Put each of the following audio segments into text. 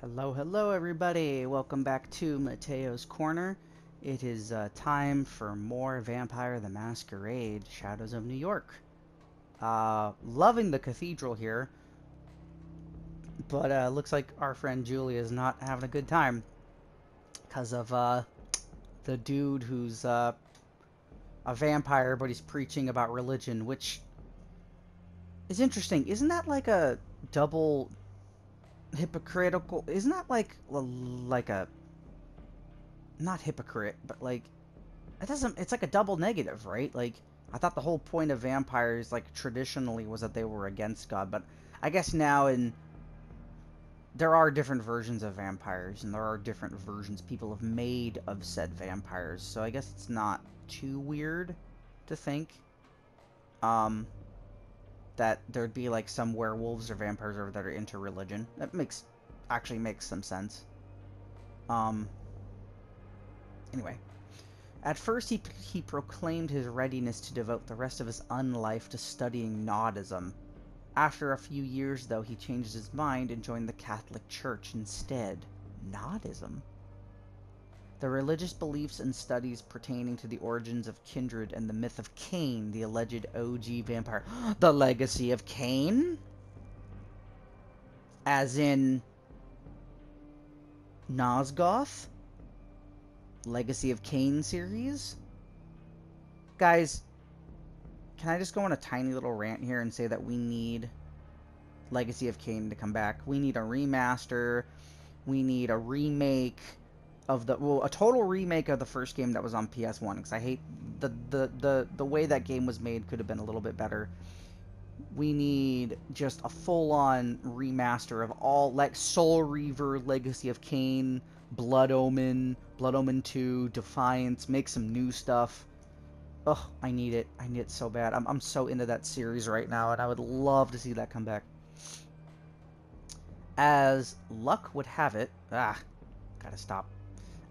Hello everybody! Welcome back to Matteo's Corner. It is time for more Vampire the Masquerade, Shadows of New York. Loving the cathedral here, but looks like our friend Julie is not having a good time because of the dude who's a vampire, but he's preaching about religion, which is interesting. Isn't that like a double hypocritical? Isn't that like a not hypocrite, but like it doesn't. It's like a double negative, right? Like I thought the whole point of vampires, like traditionally, was that they were against God, but I guess now there are different versions of vampires, and there are different versions people have made of said vampires. So I guess it's not too weird to think that there'd be like some werewolves or vampires that are into religion. That actually makes some sense. Anyway, at first he proclaimed his readiness to devote the rest of his unlife to studying Noddism. After a few years, though, he changed his mind and joined the Catholic Church instead. Noddism? The religious beliefs and studies pertaining to the origins of kindred and the myth of Cain, the alleged OG vampire. The legacy of Cain? As in Nosgoth? Legacy of Cain series? Guys, can I just go on a tiny little rant here and say that we need Legacy of Cain to come back? We need a remaster. We need a remake of a total remake of the first game that was on PS1, because I hate the way that game was made. Could have been a little bit better. We need just a full-on remaster of all, like Soul Reaver, Legacy of Cain, Blood Omen 2, Defiance. Make some new stuff. Ugh, I need it. I need it so bad. I'm so into that series right now, and I would love to see that come back. As luck would have it... gotta stop.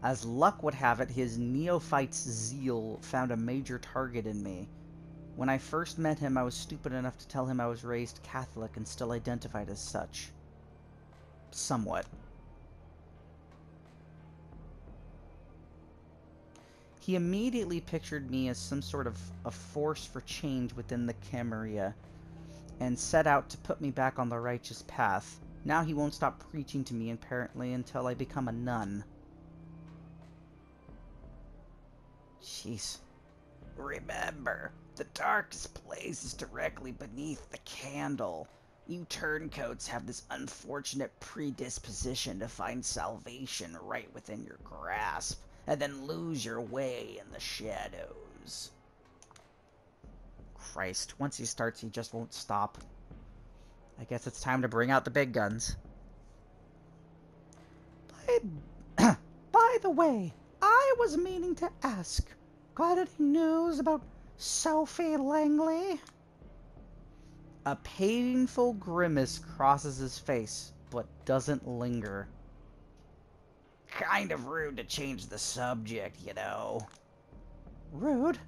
As luck would have it, his neophyte's zeal found a major target in me. When I first met him, I was stupid enough to tell him I was raised Catholic and still identified as such. Somewhat. He immediately pictured me as some sort of a force for change within the Camarilla, and set out to put me back on the righteous path. Now he won't stop preaching to me, apparently, until I become a nun. Jeez. Remember, the darkest place is directly beneath the candle. You turncoats have this unfortunate predisposition to find salvation right within your grasp, and then lose your way in the shadows. Christ, once he starts, he just won't stop. I guess it's time to bring out the big guns. By the way, I was meaning to ask, got any news about Sophie Langley? A painful grimace crosses his face, but doesn't linger. Kind of rude to change the subject, you know. Rude?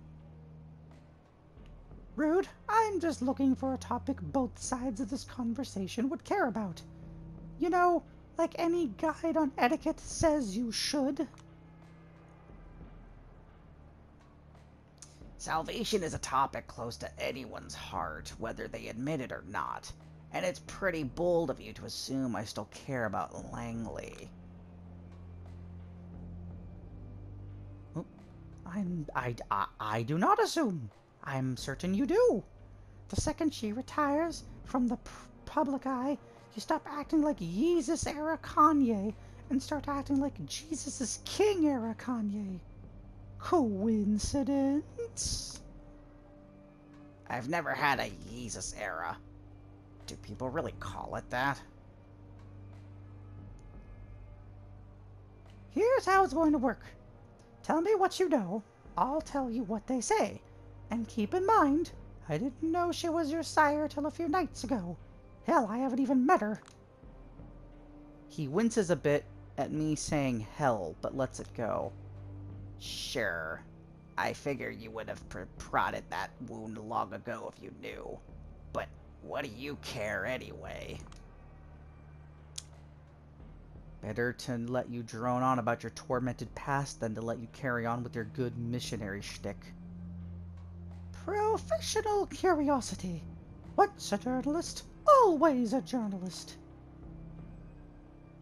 Rude? I'm just looking for a topic both sides of this conversation would care about. You know, like any guide on etiquette says you should. Salvation is a topic close to anyone's heart, whether they admit it or not. And it's pretty bold of you to assume I still care about Langley. I do not assume. I'm certain you do. The second she retires from the public eye, you stop acting like Yeezus-era Kanye and start acting like Jesus' King-era Kanye. Coincidence? I've never had a Yeezus era. Do people really call it that? Here's how it's going to work. Tell me what you know. I'll tell you what they say. And keep in mind, I didn't know she was your sire till a few nights ago. Hell, I haven't even met her. He winces a bit at me saying hell, but lets it go. Sure. I figure you would have prodded that wound long ago if you knew. But what do you care anyway? Better to let you drone on about your tormented past than to let you carry on with your good missionary shtick. Professional curiosity. Once a journalist, always a journalist.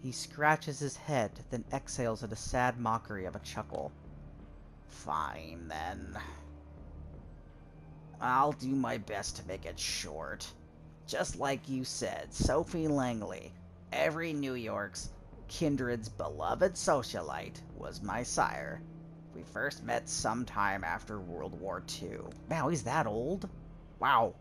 He scratches his head, then exhales at a sad mockery of a chuckle. Fine, then. I'll do my best to make it short. Just like you said, Sophie Langley, every New York's kindred's beloved socialite, was my sire. We first met sometime after World War II. Wow, he's that old? Wow.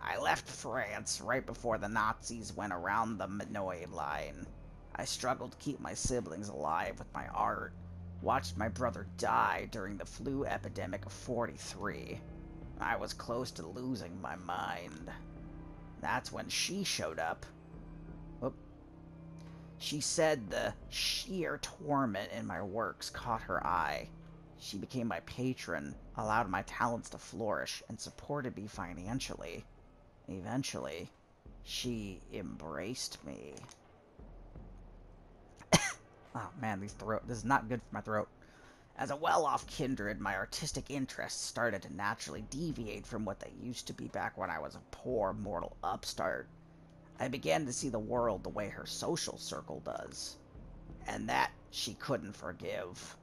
I left France right before the Nazis went around the Minoid line. I struggled to keep my siblings alive with my art. Watched my brother die during the flu epidemic of '43. I was close to losing my mind. That's when she showed up. Whoop. She said the sheer torment in my works caught her eye. She became my patron, allowed my talents to flourish, and supported me financially. Eventually, she embraced me. Oh man, this is not good for my throat. As a well-off kindred, my artistic interests started to naturally deviate from what they used to be back when I was a poor mortal upstart. I began to see the world the way her social circle does, and that she couldn't forgive.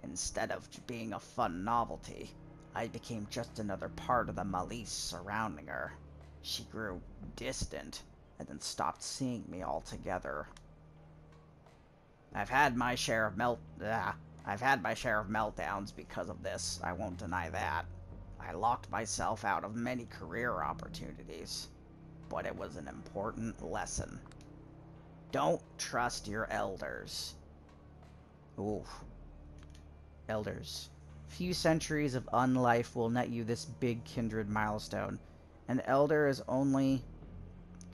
Instead of being a fun novelty, I became just another part of the malice surrounding her. She grew distant, and then stopped seeing me altogether. I've had my share of meltdowns because of this, I won't deny that. I locked myself out of many career opportunities, but it was an important lesson. Don't trust your elders. Oof. Elders. Few centuries of unlife will net you this big kindred milestone. An elder is only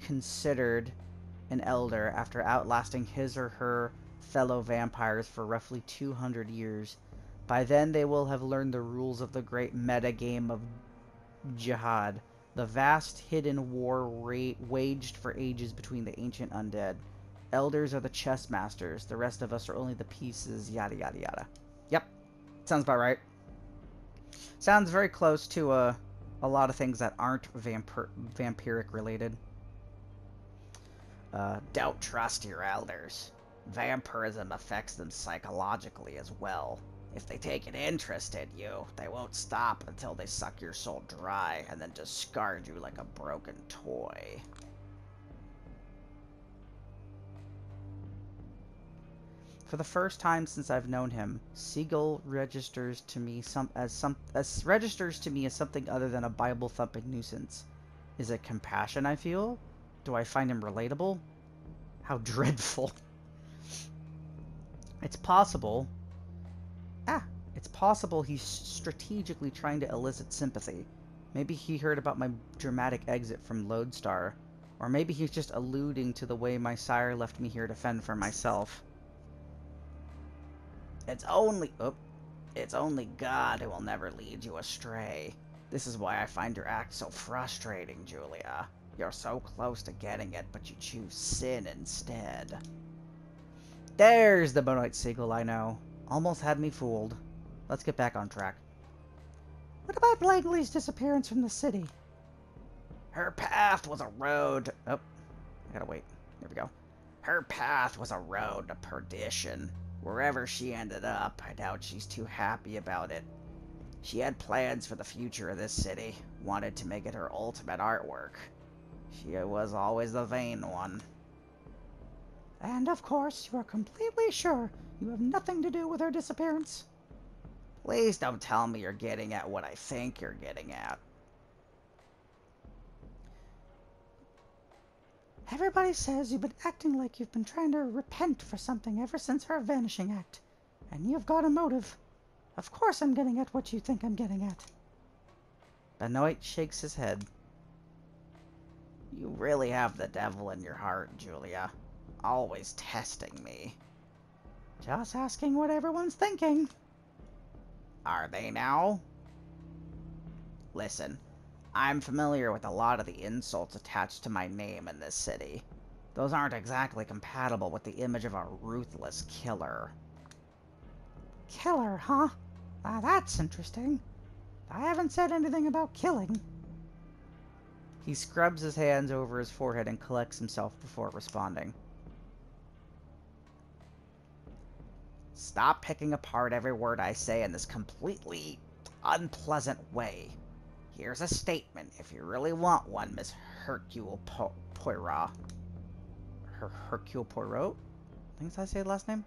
considered an elder after outlasting his or her fellow vampires for roughly 200 years. By then they will have learned the rules of the great metagame of Jihad, the vast hidden war waged for ages between the ancient undead. Elders are the chess masters, the rest of us are only the pieces, yada yada yada. Yep, sounds about right. Sounds very close to a lot of things that aren't vampiric related. Don't trust your elders. Vampirism affects them psychologically as well. If they take an interest in you, they won't stop until they suck your soul dry and then discard you like a broken toy. For the first time since I've known him, Siegel registers to me as something other than a Bible-thumping nuisance. Is it compassion I feel? Do I find him relatable? How dreadful. It's possible he's strategically trying to elicit sympathy. Maybe he heard about my dramatic exit from Lodestar, or maybe he's just alluding to the way my sire left me here to fend for myself. It's only God who will never lead you astray. This is why I find your act so frustrating, Julia. You're so close to getting it, but you choose sin instead. There's the Bonite Siegel I know. Almost had me fooled. Let's get back on track. What about Langley's disappearance from the city? Her path was a road... Oh, I gotta wait. There we go. Her path was a road to perdition. Wherever she ended up, I doubt she's too happy about it. She had plans for the future of this city, wanted to make it her ultimate artwork. She was always the vain one. And of course, you are completely sure you have nothing to do with her disappearance? Please don't tell me you're getting at what I think you're getting at. Everybody says you've been acting like you've been trying to repent for something ever since her vanishing act. And you've got a motive. Of course I'm getting at what you think I'm getting at. Benoit shakes his head. You really have the devil in your heart, Julia. Always testing me. Just asking what everyone's thinking. Are they now? Listen, I'm familiar with a lot of the insults attached to my name in this city. Those aren't exactly compatible with the image of a ruthless killer. Killer, huh? Ah, that's interesting. I haven't said anything about killing. He scrubs his hands over his forehead and collects himself before responding. Stop picking apart every word I say in this completely unpleasant way. Here's a statement, if you really want one, Miss Hercule Poirot. Hercule Poirot? I think that's how I say the last name.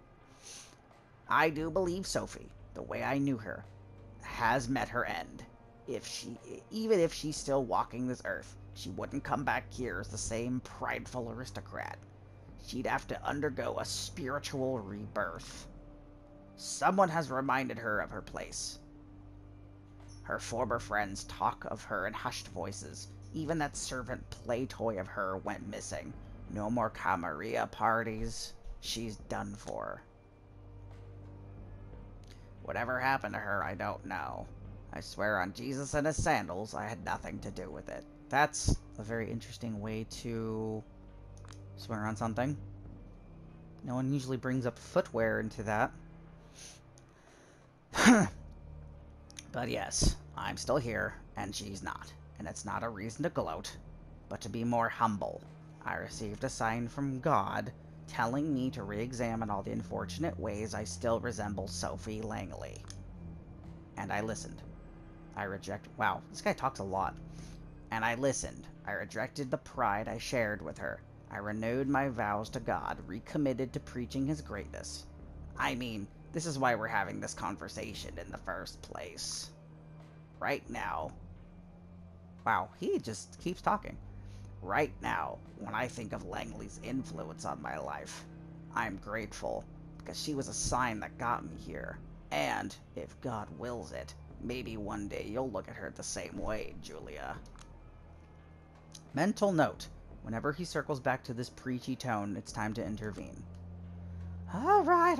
I do believe Sophie, the way I knew her, has met her end. Even if she's still walking this earth, she wouldn't come back here as the same prideful aristocrat. She'd have to undergo a spiritual rebirth. Someone has reminded her of her place. Her former friends talk of her in hushed voices. Even that servant play toy of her went missing. No more camarilla parties. She's done for. Whatever happened to her, I don't know. I swear on Jesus and his sandals, I had nothing to do with it. That's a very interesting way to swear on something. No one usually brings up footwear into that. But yes, I'm still here, and she's not. And it's not a reason to gloat, but to be more humble. I received a sign from God telling me to re-examine all the unfortunate ways I still resemble Sophie Langley. And I listened. Wow, this guy talks a lot. And I listened. I rejected the pride I shared with her. I renewed my vows to God, recommitted to preaching his greatness. I mean, this is why we're having this conversation in the first place. Right now... Wow, he just keeps talking. Right now, when I think of Langley's influence on my life, I'm grateful, because she was a sign that got me here. And, if God wills it, maybe one day you'll look at her the same way, Julia. Mental note. Whenever he circles back to this preachy tone, it's time to intervene. Alright.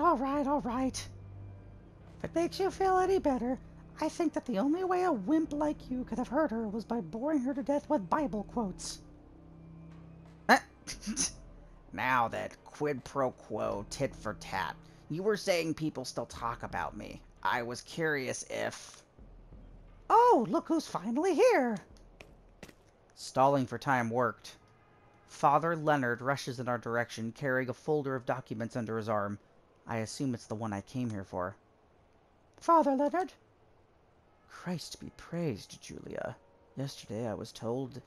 If it makes you feel any better, I think that the only way a wimp like you could have hurt her was by boring her to death with Bible quotes. Now that quid pro quo, tit for tat. You were saying people still talk about me. I was curious if... Oh, look who's finally here! Stalling for time worked. Father Leonard rushes in our direction, carrying a folder of documents under his arm. I assume it's the one I came here for. Father Leonard? Christ be praised, Julia. Yesterday I was told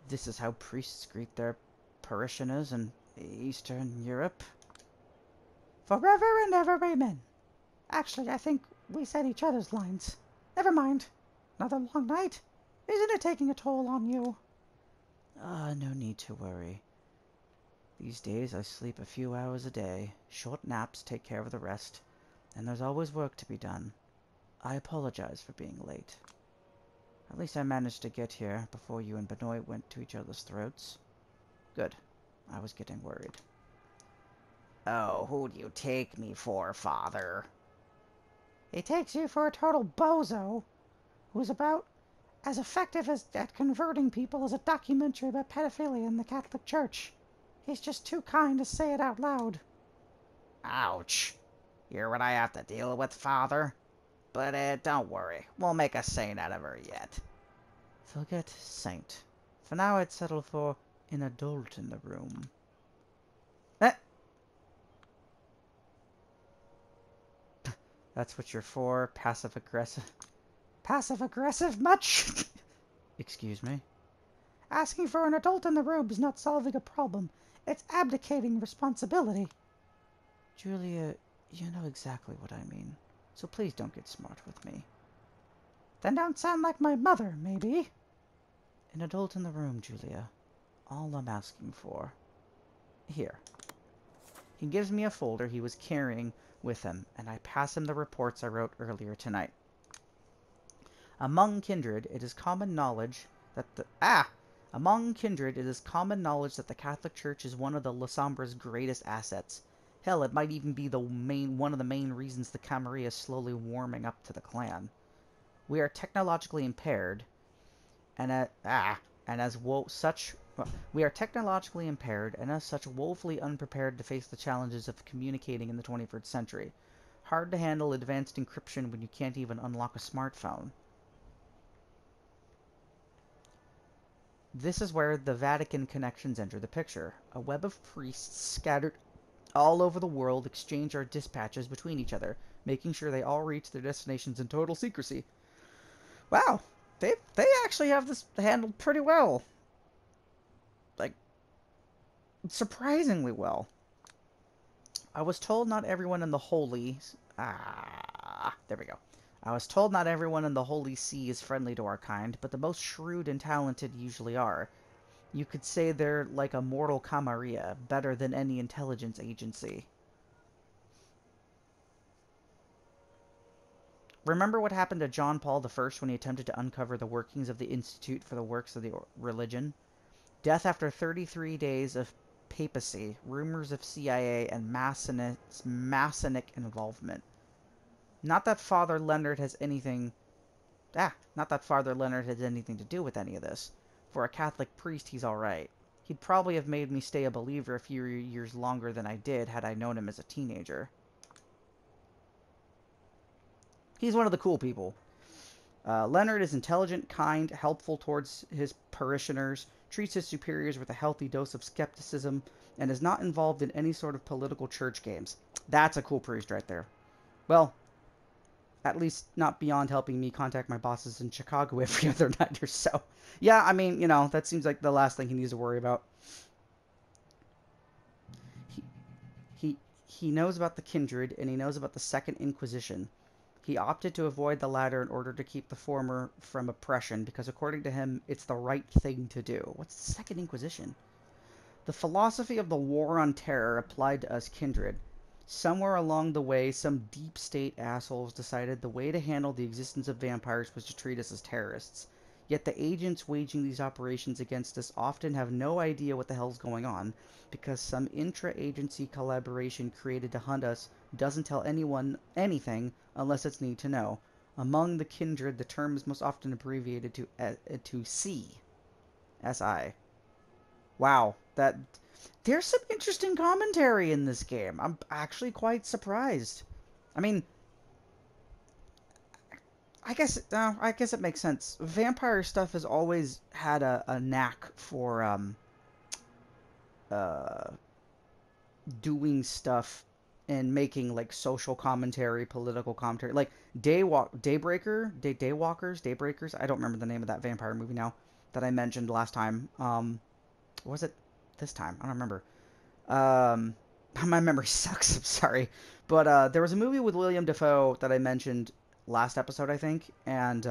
this is how priests greet their parishioners in Eastern Europe. Forever and ever, amen. Actually, I think we said each other's lines. Never mind. Another long night? Isn't it taking a toll on you? No need to worry. These days I sleep a few hours a day. Short naps take care of the rest. And there's always work to be done. I apologize for being late. At least I managed to get here before you and Benoit went to each other's throats. Good. I was getting worried. Oh, who do you take me for, Father? He takes you for a total bozo, who's about as effective at converting people as a documentary about pedophilia in the Catholic Church. He's just too kind to say it out loud. Ouch. Hear what I have to deal with, Father? But, don't worry. We'll make a saint out of her yet. Forget saint. For now I'd settle for an adult in the room. That's what you're for, passive-aggressive. Passive-aggressive much? Excuse me? Asking for an adult in the room is not solving a problem. It's abdicating responsibility. Julia, you know exactly what I mean. So please don't get smart with me. Then don't sound like my mother, maybe. An adult in the room, Julia. All I'm asking for. Here. He gives me a folder he was carrying with him, and I pass him the reports I wrote earlier tonight. Among kindred, it is common knowledge that the Catholic Church is one of the La Sombra's greatest assets. Hell, it might even be one of the main reasons the Camarilla is slowly warming up to the clan. We are technologically impaired, and as such, We are technologically impaired, and as such woefully unprepared to face the challenges of communicating in the 21st century. Hard to handle advanced encryption when you can't even unlock a smartphone. This is where the Vatican connections enter the picture. A web of priests scattered all over the world exchange our dispatches between each other, making sure they all reach their destinations in total secrecy. Wow, they actually have this handled pretty well. Like, surprisingly well. I was told not everyone in the Holy... there we go. I was told not everyone in the Holy See is friendly to our kind, but the most shrewd and talented usually are. You could say they're like a mortal Camarilla, better than any intelligence agency. Remember what happened to John Paul I when he attempted to uncover the workings of the Institute for the Works of the Religion? Death after 33 days of papacy, rumors of CIA and Masonic involvement. Not that Father Leonard has anything... not that Father Leonard has anything to do with any of this. For a Catholic priest, he's alright. He'd probably have made me stay a believer a few years longer than I did had I known him as a teenager. He's one of the cool people. Leonard is intelligent, kind, helpful towards his parishioners, treats his superiors with a healthy dose of skepticism, and is not involved in any sort of political church games. That's a cool priest right there. Well, at least not beyond helping me contact my bosses in Chicago every other night or so. Yeah, I mean, you know, that seems like the last thing he needs to worry about. He knows about the Kindred, and he knows about the Second Inquisition. He opted to avoid the latter in order to keep the former from oppression, because according to him, it's the right thing to do. What's the Second Inquisition? The philosophy of the War on Terror applied to us Kindred. Somewhere along the way, some deep state assholes decided the way to handle the existence of vampires was to treat us as terrorists. Yet the agents waging these operations against us often have no idea what the hell's going on, because some intra-agency collaboration created to hunt us doesn't tell anyone anything unless it's need to know. Among the Kindred, the term is most often abbreviated to C. S-I. Wow, there's some interesting commentary in this game. I'm actually quite surprised. I mean, I guess it makes sense. Vampire stuff has always had a knack for doing stuff and making like social commentary, political commentary, like Daybreakers. I don't remember the name of that vampire movie now that I mentioned last time. What was it this time? I don't remember. My memory sucks. I'm sorry, but there was a movie with William Dafoe that I mentioned last episode, I think, and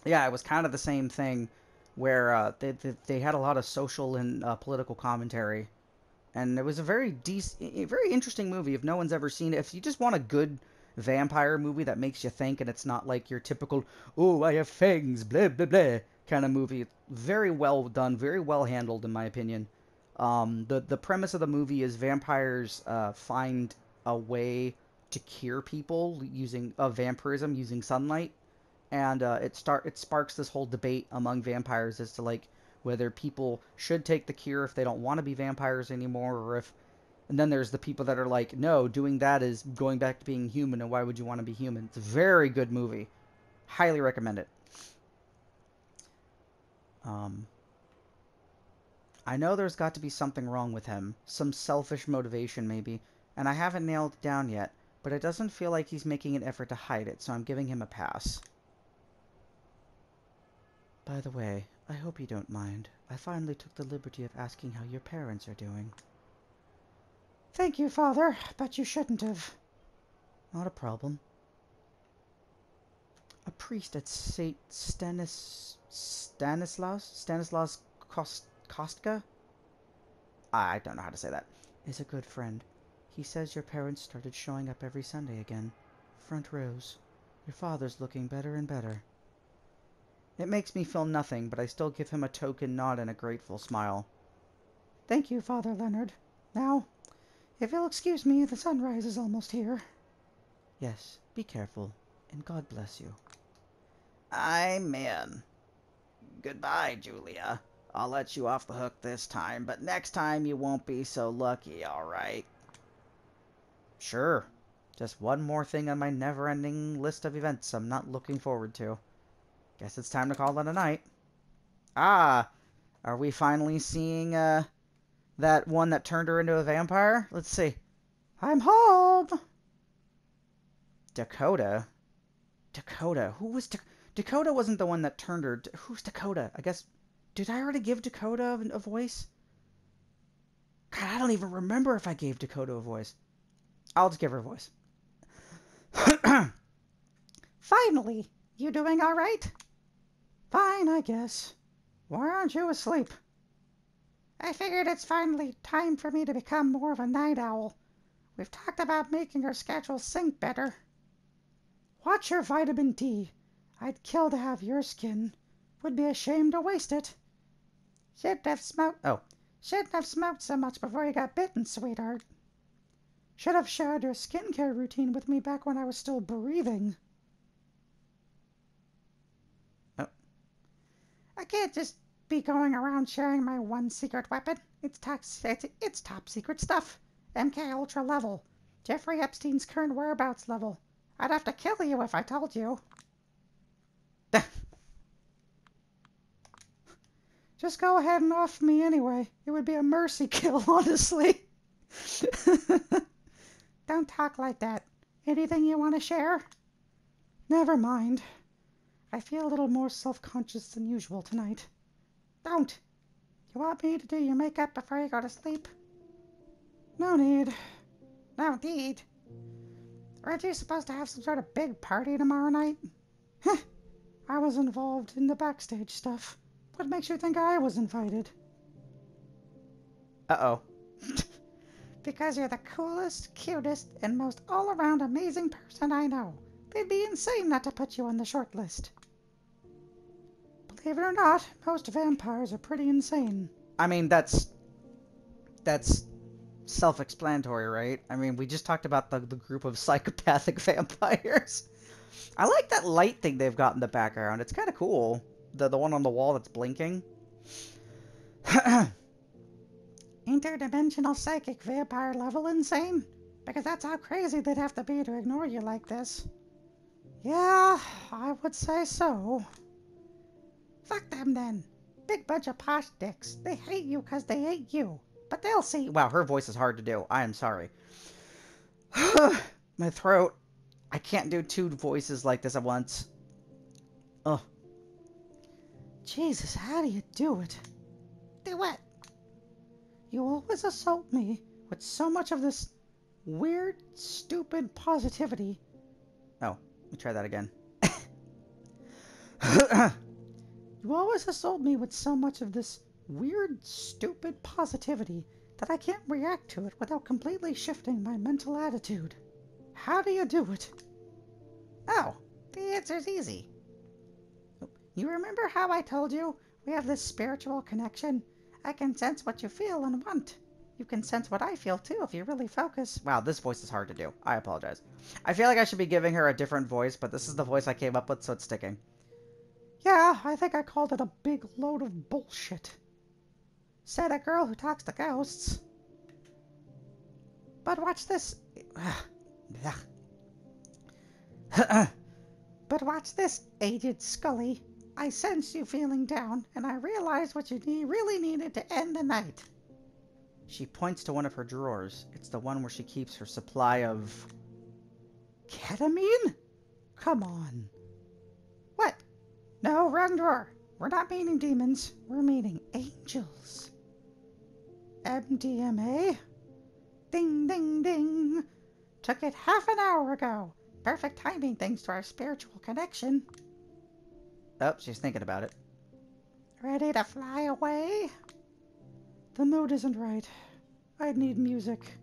yeah, it was kind of the same thing where they had a lot of social and political commentary. And it was a very very interesting movie. If no one's ever seen it, if you just want a good vampire movie that makes you think, and it's not like your typical "oh, I have fangs, blah blah blah" kind of movie, very well done, very well handled, in my opinion. The premise of the movie is vampires find a way to cure people using vampirism using sunlight, and it sparks this whole debate among vampires as to like whether people should take the cure if they don't want to be vampires anymore, or if... And then there's the people that are like, no, doing that is going back to being human, and why would you want to be human? It's a very good movie. Highly recommend it. I know there's got to be something wrong with him. Some selfish motivation, maybe. And I haven't nailed it down yet, but it doesn't feel like he's making an effort to hide it, so I'm giving him a pass. By the way, I hope you don't mind. I finally took the liberty of asking how your parents are doing. Thank you, Father, but you shouldn't have. Not a problem. A priest at St. Stanislaus Kostka? I don't know how to say that. Is a good friend. He says your parents started showing up every Sunday again. Front rows. Your father's looking better and better. It makes me feel nothing, but I still give him a token nod and a grateful smile. Thank you, Father Leonard. Now, if you'll excuse me, the sunrise is almost here. Yes, be careful, and God bless you. Amen. Goodbye, Julia. I'll let you off the hook this time, but next time you won't be so lucky, alright? Sure. Just one more thing on my never-ending list of events I'm not looking forward to. Guess it's time to call it a night. Ah! Are we finally seeing, that one that turned her into a vampire? Let's see. I'm home! Dakota? Dakota? Who was Dakota wasn't the one that turned her. Who's Dakota? I guess... Did I already give Dakota a voice? God, I don't even remember if I gave Dakota a voice. I'll just give her a voice. Finally! You doing all right? Fine, I guess. Why aren't you asleep? I figured it's finally time for me to become more of a night owl. We've talked about making our schedule sync better. Watch your vitamin D. I'd kill to have your skin. Would be a shame to waste it. Shouldn't have smoked so much before you got bitten, sweetheart. Should have shared your skincare routine with me back when I was still breathing. Oh. I can't just be going around sharing my one secret weapon. It's top secret stuff. MK Ultra level. Jeffrey Epstein's current whereabouts level. I'd have to kill you if I told you. Just go ahead and off me anyway. It would be a mercy kill, honestly. Don't talk like that. Anything you want to share? Never mind. I feel a little more self-conscious than usual tonight. Don't. You want me to do your makeup before you go to sleep? No need. No need? Aren't you supposed to have some sort of big party tomorrow night? Heh. I was involved in the backstage stuff. What makes you think I was invited? Uh-oh. Because you're the coolest, cutest, and most all-around amazing person I know. They'd be insane not to put you on the short list. Believe it or not, most vampires are pretty insane. I mean, that's self-explanatory, right? I mean, we just talked about the group of psychopathic vampires. I like that light thing they've got in the background. It's kind of cool. The one on the wall that's blinking. Interdimensional psychic vampire level insane? Because that's how crazy they'd have to be to ignore you like this. Yeah, I would say so. Fuck them then. Big bunch of posh dicks. They hate you because they hate you. But they'll see. Wow, her voice is hard to do. I am sorry. My throat. I can't do two voices like this at once. Ugh. Jesus, how do you do it? Do what? You always assault me with so much of this weird, stupid positivity. Oh, let me try that again. You always assault me with so much of this weird, stupid positivity that I can't react to it without completely shifting my mental attitude. How do you do it? Oh, the answer's easy. You remember how I told you we have this spiritual connection? I can sense what you feel and want. You can sense what I feel too if you really focus. Wow, this voice is hard to do. I apologize. I feel like I should be giving her a different voice, but this is the voice I came up with, so it's sticking. Yeah, I think I called it a big load of bullshit. Said a girl who talks to ghosts. But watch this. But watch this, aged Scully. I sense you feeling down, and I realized what you really needed to end the night. She points to one of her drawers. It's the one where she keeps her supply of... Ketamine? Come on. What? No, wrong drawer. We're not meaning demons. We're meaning angels. MDMA? Ding, ding, ding. Took it half an hour ago. Perfect timing thanks to our spiritual connection. Oh, she's thinking about it. Ready to fly away? The mood isn't right. I'd need music.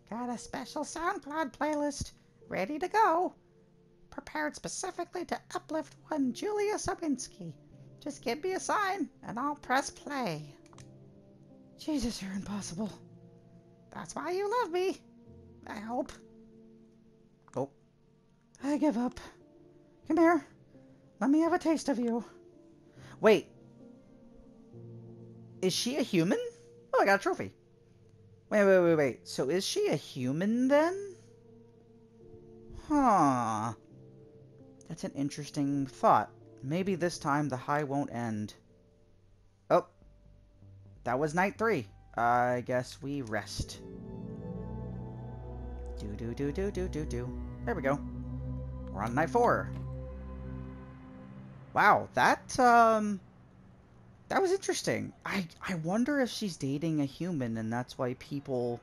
Got a special SoundCloud playlist. Ready to go. Prepared specifically to uplift one Julia Sabinski. Just give me a sign, and I'll press play. Jesus, you're impossible. That's why you love me. I hope. Oh. I give up. Come here. Let me have a taste of you. Wait. Is she a human? Oh, I got a trophy. Wait. So is she a human then? Huh. That's an interesting thought. Maybe this time the high won't end. Oh, that was night 3. I guess we rest. Do. There we go. We're on night 4. Wow, that was interesting. I wonder if she's dating a human and that's why people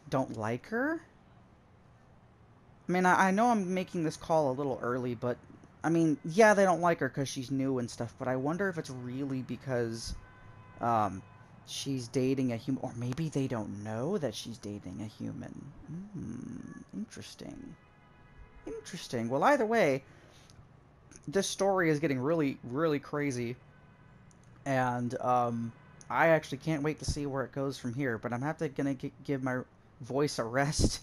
don't like her? I mean, I know I'm making this call a little early, but I mean, yeah, they don't like her because she's new and stuff, but I wonder if it's really because um, she's dating a human, or maybe they don't know that she's dating a human. Interesting. Interesting. Well, either way, this story is getting really, really crazy, and I actually can't wait to see where it goes from here, but I'm gonna give my voice a rest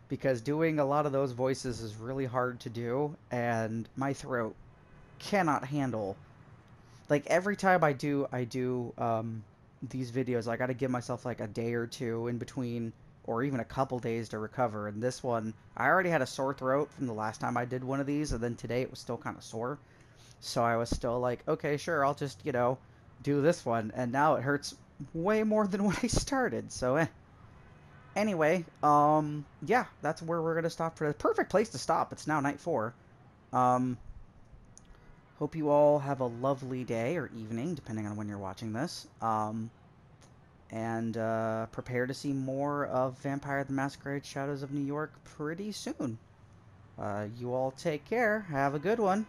because doing a lot of those voices is really hard to do, and my throat cannot handle. Like every time I do these videos, I got to give myself like a day or two in between, or even a couple days to recover. And this one, I already had a sore throat from the last time I did one of these, and then today it was still kind of sore. So I was still like, okay, sure, I'll just do this one, and now it hurts way more than when I started. So anyway, yeah, that's where we're gonna stop for the perfect place to stop. It's now night 4. Um, hope you all have a lovely day or evening, depending on when you're watching this. And prepare to see more of Vampire the Masquerade Shadows of New York pretty soon. You all take care. Have a good one.